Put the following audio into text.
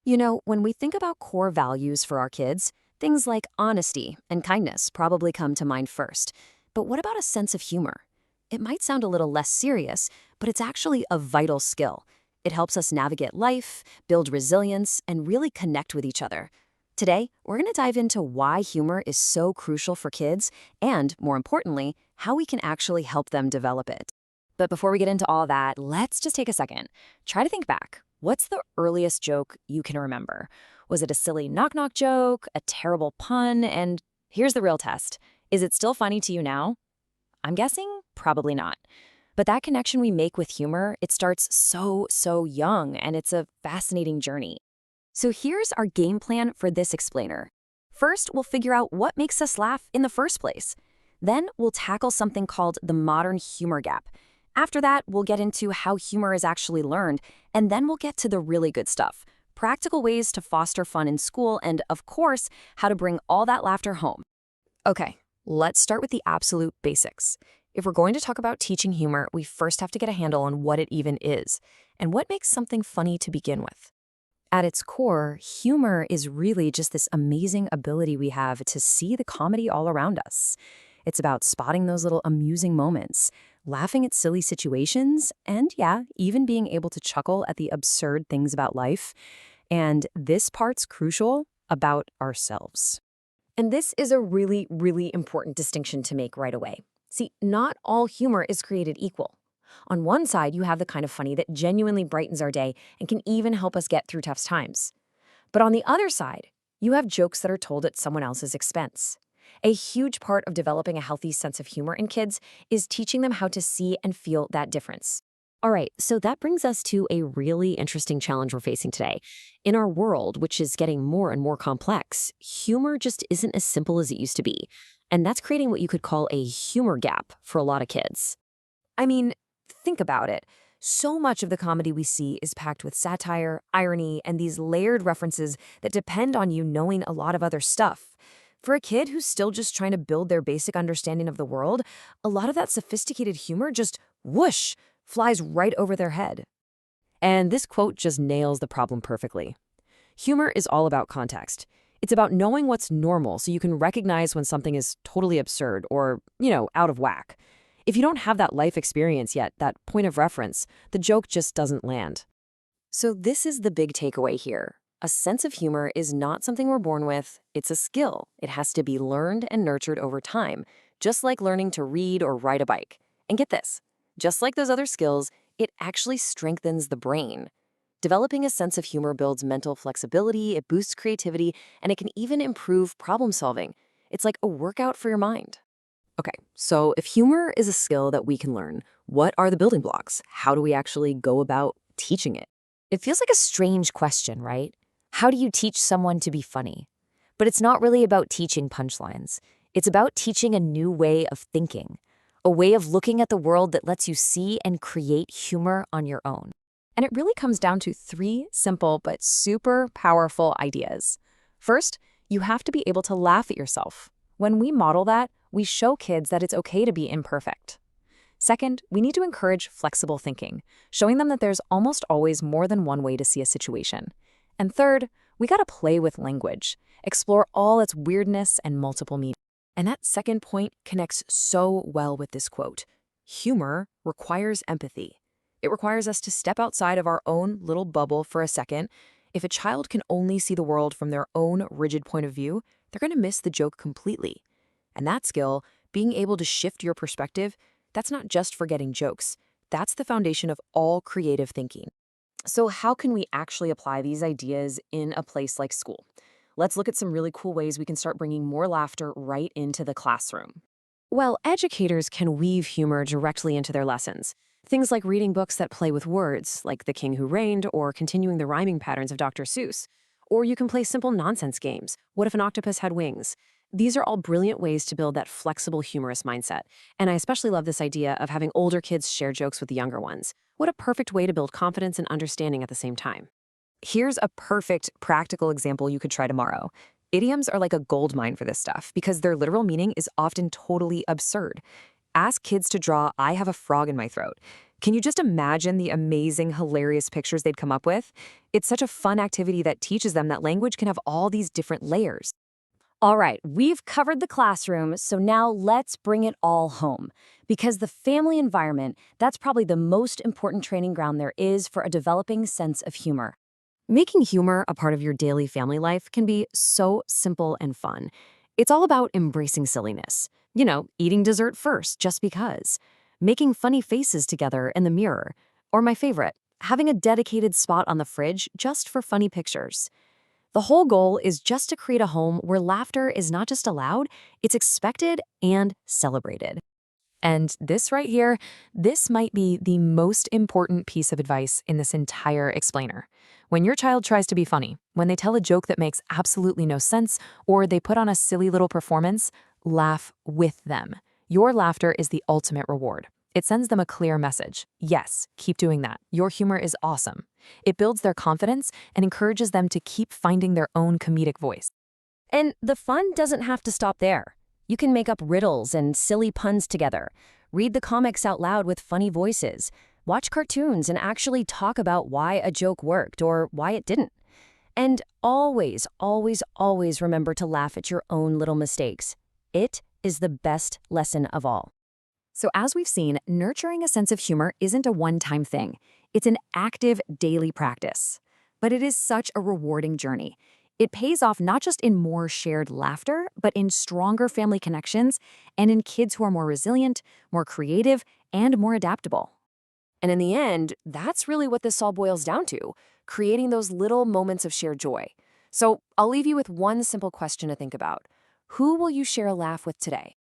When we think about core values for our kids, things like honesty and kindness probably come to mind first. But what about a sense of humor? It might sound a little less serious, but it's actually a vital skill. It helps us navigate life, build resilience, and really connect with each other. Today, we're going to dive into why humor is so crucial for kids and, more importantly, how we can actually help them develop it. But before we get into all that, let's just take a second. Try to think back. What's the earliest joke you can remember? Was it a silly knock-knock joke, a terrible pun? And here's the real test. Is it still funny to you now? I'm guessing probably not. But that connection we make with humor, it starts so young, and it's a fascinating journey. So here's our game plan for this explainer. First, we'll figure out what makes us laugh in the first place. Then we'll tackle something called the modern humor gap. After that, we'll get into how humor is actually learned, and then we'll get to the really good stuff. Practical ways to foster fun in school, and of course, how to bring all that laughter home. Okay, let's start with the absolute basics. If we're going to talk about teaching humor, we first have to get a handle on what it even is, and what makes something funny to begin with. At its core, humor is really just this amazing ability we have to see the comedy all around us. It's about spotting those little amusing moments, laughing at silly situations, and yeah, even being able to chuckle at the absurd things about life. And this part's crucial, about ourselves. And this is a really important distinction to make right away. See, not all humor is created equal. On one side, you have the kind of funny that genuinely brightens our day and can even help us get through tough times. But on the other side, you have jokes that are told at someone else's expense. A huge part of developing a healthy sense of humor in kids is teaching them how to see and feel that difference. All right, so that brings us to a really interesting challenge we're facing today. In our world, which is getting more and more complex, humor just isn't as simple as it used to be. And that's creating what you could call a humor gap for a lot of kids. I mean, think about it. So much of the comedy we see is packed with satire, irony, and these layered references that depend on you knowing a lot of other stuff. For a kid who's still just trying to build their basic understanding of the world, a lot of that sophisticated humor just whoosh flies right over their head. And this quote just nails the problem perfectly. Humor is all about context. It's about knowing what's normal so you can recognize when something is totally absurd or, out of whack. If you don't have that life experience yet, that point of reference, the joke just doesn't land. So this is the big takeaway here. A sense of humor is not something we're born with, it's a skill. It has to be learned and nurtured over time, just like learning to read or ride a bike. And get this, just like those other skills, it actually strengthens the brain. Developing a sense of humor builds mental flexibility, it boosts creativity, and it can even improve problem solving. It's like a workout for your mind. Okay, so if humor is a skill that we can learn, what are the building blocks? How do we actually go about teaching it? It feels like a strange question, right? How do you teach someone to be funny? But it's not really about teaching punchlines. It's about teaching a new way of thinking, a way of looking at the world that lets you see and create humor on your own. And it really comes down to three simple but super powerful ideas. First, you have to be able to laugh at yourself. When we model that, we show kids that it's okay to be imperfect. Second, we need to encourage flexible thinking, showing them that there's almost always more than one way to see a situation. And third, we gotta play with language, explore all its weirdness and multiple meanings. And that second point connects so well with this quote. Humor requires empathy. It requires us to step outside of our own little bubble for a second. If a child can only see the world from their own rigid point of view, they're gonna miss the joke completely. And that skill, being able to shift your perspective, that's not just for getting jokes. That's the foundation of all creative thinking. So how can we actually apply these ideas in a place like school? Let's look at some really cool ways we can start bringing more laughter right into the classroom. Well, educators can weave humor directly into their lessons. Things like reading books that play with words, like The King Who Reigned, or continuing the rhyming patterns of Dr. Seuss. Or you can play simple nonsense games. What if an octopus had wings? These are all brilliant ways to build that flexible, humorous mindset. And I especially love this idea of having older kids share jokes with the younger ones. What a perfect way to build confidence and understanding at the same time. Here's a perfect, practical example you could try tomorrow. Idioms are like a goldmine for this stuff because their literal meaning is often totally absurd. Ask kids to draw, "I have a frog in my throat." Can you just imagine the amazing, hilarious pictures they'd come up with? It's such a fun activity that teaches them that language can have all these different layers. All right, we've covered the classroom, so now let's bring it all home. Because the family environment, that's probably the most important training ground there is for a developing sense of humor. Making humor a part of your daily family life can be so simple and fun. It's all about embracing silliness. Eating dessert first just because. Making funny faces together in the mirror. Or my favorite, having a dedicated spot on the fridge just for funny pictures. The whole goal is just to create a home where laughter is not just allowed, it's expected and celebrated. And this right here, this might be the most important piece of advice in this entire explainer. When your child tries to be funny, when they tell a joke that makes absolutely no sense, or they put on a silly little performance, laugh with them. Your laughter is the ultimate reward. It sends them a clear message. Yes, keep doing that. Your humor is awesome. It builds their confidence and encourages them to keep finding their own comedic voice. And the fun doesn't have to stop there. You can make up riddles and silly puns together, read the comics out loud with funny voices, watch cartoons and actually talk about why a joke worked or why it didn't. And always, always, always remember to laugh at your own little mistakes. It is the best lesson of all. So as we've seen, nurturing a sense of humor isn't a one-time thing. It's an active daily practice. But it is such a rewarding journey. It pays off not just in more shared laughter, but in stronger family connections and in kids who are more resilient, more creative, and more adaptable. And in the end, that's really what this all boils down to, creating those little moments of shared joy. So I'll leave you with one simple question to think about. Who will you share a laugh with today?